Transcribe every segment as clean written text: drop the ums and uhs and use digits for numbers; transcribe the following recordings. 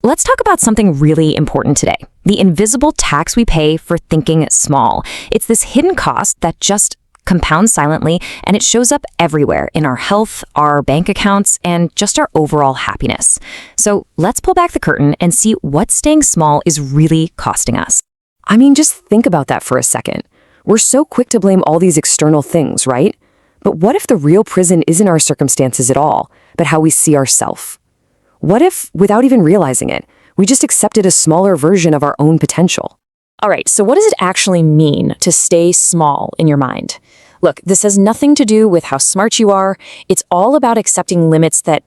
let's talk about something really important today. The invisible tax we pay for thinking small. It's this hidden cost that just compounds silently, and it shows up everywhere in our health, our bank accounts, and just our overall happiness. So let's pull back the curtain and see what staying small is really costing us. I mean, just think about that for a second. We're so quick to blame all these external things, right? But what if the real prison isn't our circumstances at all, but how we see ourselves? What if, without even realizing it, we just accepted a smaller version of our own potential? All right, so what does it actually mean to stay small in your mind? Look, this has nothing to do with how smart you are. It's all about accepting limits that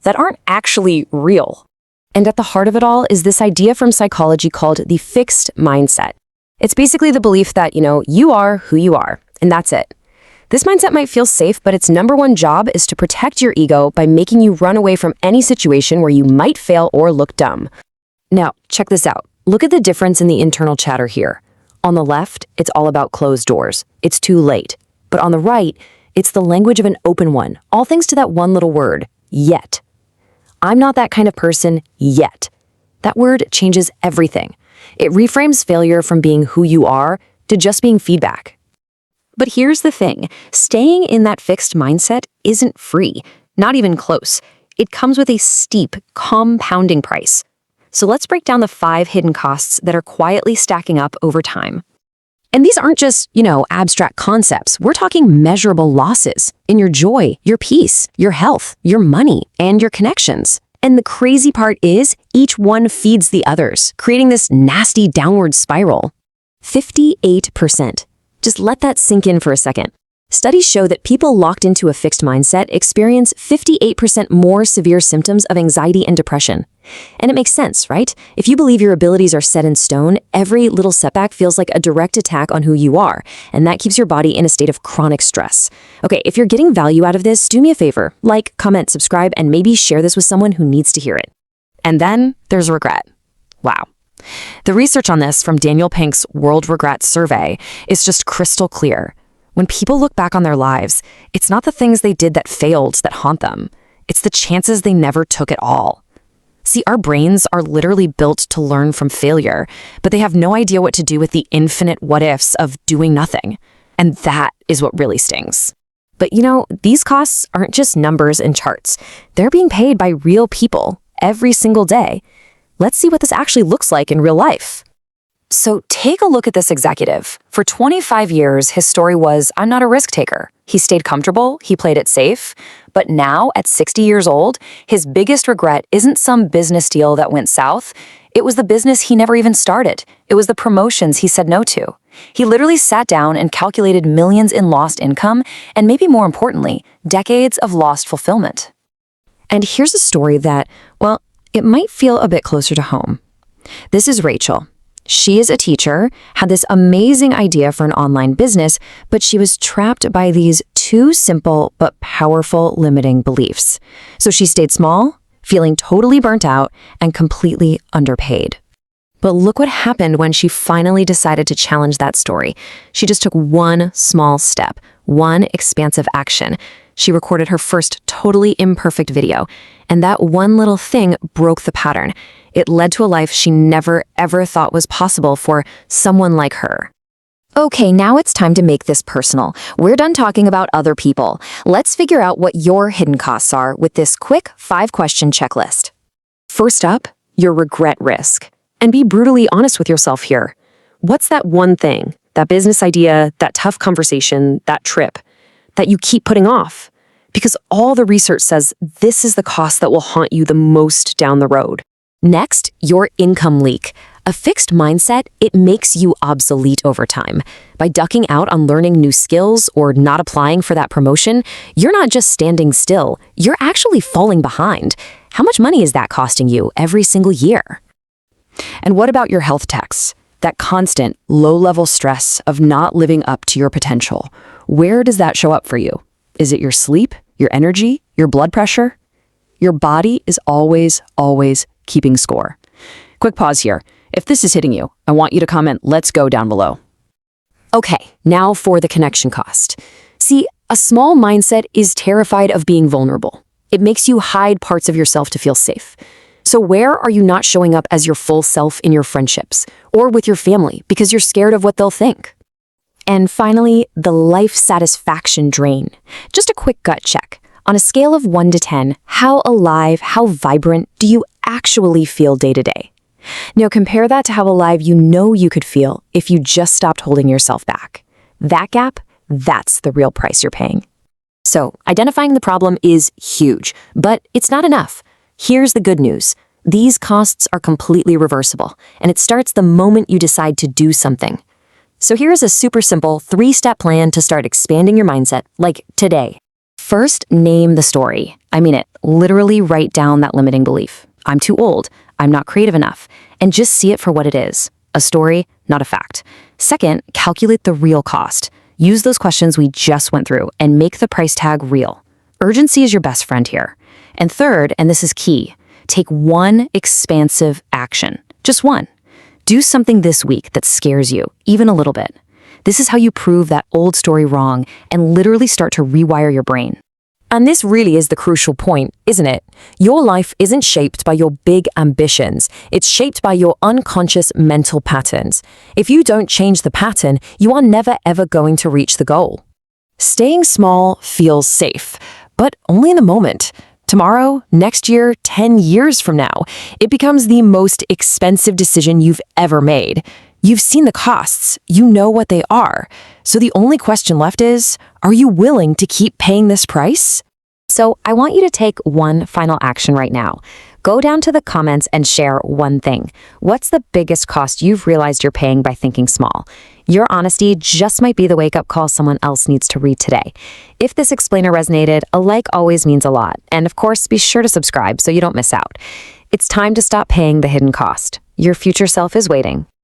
aren't actually real. And at the heart of it all is this idea from psychology called the fixed mindset. It's basically the belief that, you are who you are, and that's it. This mindset might feel safe, but its number one job is to protect your ego by making you run away from any situation where you might fail or look dumb. Now, check this out. Look at the difference in the internal chatter here. On the left, it's all about closed doors. It's too late. But on the right, it's the language of an open one, all thanks to that one little word, yet. I'm not that kind of person yet. That word changes everything. It reframes failure from being who you are to just being feedback. But here's the thing, staying in that fixed mindset isn't free, not even close. It comes with a steep, compounding price. So let's break down the 5 hidden costs that are quietly stacking up over time. And these aren't just, abstract concepts. We're talking measurable losses in your joy, your peace, your health, your money, and your connections. And the crazy part is, each one feeds the others, creating this nasty downward spiral. 58%. Just let that sink in for a second. Studies show that people locked into a fixed mindset experience 58% more severe symptoms of anxiety and depression. And it makes sense, right? If you believe your abilities are set in stone, every little setback feels like a direct attack on who you are, and that keeps your body in a state of chronic stress. Okay, if you're getting value out of this, do me a favor. Like, comment, subscribe, and maybe share this with someone who needs to hear it. And then there's regret. Wow. The research on this from Daniel Pink's World Regret Survey is just crystal clear. When people look back on their lives, it's not the things they did that failed that haunt them. It's the chances they never took at all. See, our brains are literally built to learn from failure, but they have no idea what to do with the infinite what-ifs of doing nothing. And that is what really stings. But these costs aren't just numbers and charts. They're being paid by real people every single day. Let's see what this actually looks like in real life. So take a look at this executive. For 25 years, his story was, I'm not a risk taker. He stayed comfortable, he played it safe. But now, at 60 years old, his biggest regret isn't some business deal that went south. It was the business he never even started. It was the promotions he said no to. He literally sat down and calculated millions in lost income, and maybe more importantly, decades of lost fulfillment. And here's a story that, it might feel a bit closer to home. This is Rachel. She is a teacher, had this amazing idea for an online business, but she was trapped by these 2 simple but powerful limiting beliefs. So she stayed small, feeling totally burnt out and completely underpaid. But look what happened when she finally decided to challenge that story. She just took one small step, one expansive action. She recorded her first totally imperfect video, and that one little thing broke the pattern. It led to a life she never, ever thought was possible for someone like her. Okay, now it's time to make this personal. We're done talking about other people. Let's figure out what your hidden costs are with this quick 5-question checklist. First up, your regret risk. And be brutally honest with yourself here. What's that one thing, that business idea, that tough conversation, that trip, that you keep putting off? Because all the research says this is the cost that will haunt you the most down the road. Next, your income leak. A fixed mindset, it makes you obsolete over time. By ducking out on learning new skills or not applying for that promotion, you're not just standing still, you're actually falling behind. How much money is that costing you every single year? And what about your health tax? That constant, low-level stress of not living up to your potential. Where does that show up for you? Is it your sleep, your energy, your blood pressure? Your body is always, always keeping score. Quick pause here. If this is hitting you, I want you to comment, let's go down below. Okay, now for the connection cost. See, a small mindset is terrified of being vulnerable. It makes you hide parts of yourself to feel safe. So where are you not showing up as your full self in your friendships or with your family because you're scared of what they'll think? And finally, the life satisfaction drain. Just a quick gut check. On a scale of 1 to 10, how alive, how vibrant do you actually feel day to day? Now compare that to how alive you know you could feel if you just stopped holding yourself back. That gap, that's the real price you're paying. So, identifying the problem is huge, but it's not enough. Here's the good news. These costs are completely reversible, and it starts the moment you decide to do something. So here's a super simple 3-step plan to start expanding your mindset, like today. First, name the story. I mean it. Literally write down that limiting belief. I'm too old. I'm not creative enough. And just see it for what it is. A story, not a fact. Second, calculate the real cost. Use those questions we just went through and make the price tag real. Urgency is your best friend here. And third, and this is key, take one expansive action. Just one. Do something this week that scares you, even a little bit. This is how you prove that old story wrong and literally start to rewire your brain. And this really is the crucial point, isn't it? Your life isn't shaped by your big ambitions. It's shaped by your unconscious mental patterns. If you don't change the pattern, you are never ever going to reach the goal. Staying small feels safe, but only in the moment. Tomorrow, next year, 10 years from now, it becomes the most expensive decision you've ever made. You've seen the costs, you know what they are. So the only question left is, are you willing to keep paying this price? So I want you to take one final action right now. Go down to the comments and share one thing. What's the biggest cost you've realized you're paying by thinking small? Your honesty just might be the wake-up call someone else needs to read today. If this explainer resonated, a like always means a lot. And of course, be sure to subscribe so you don't miss out. It's time to stop paying the hidden cost. Your future self is waiting.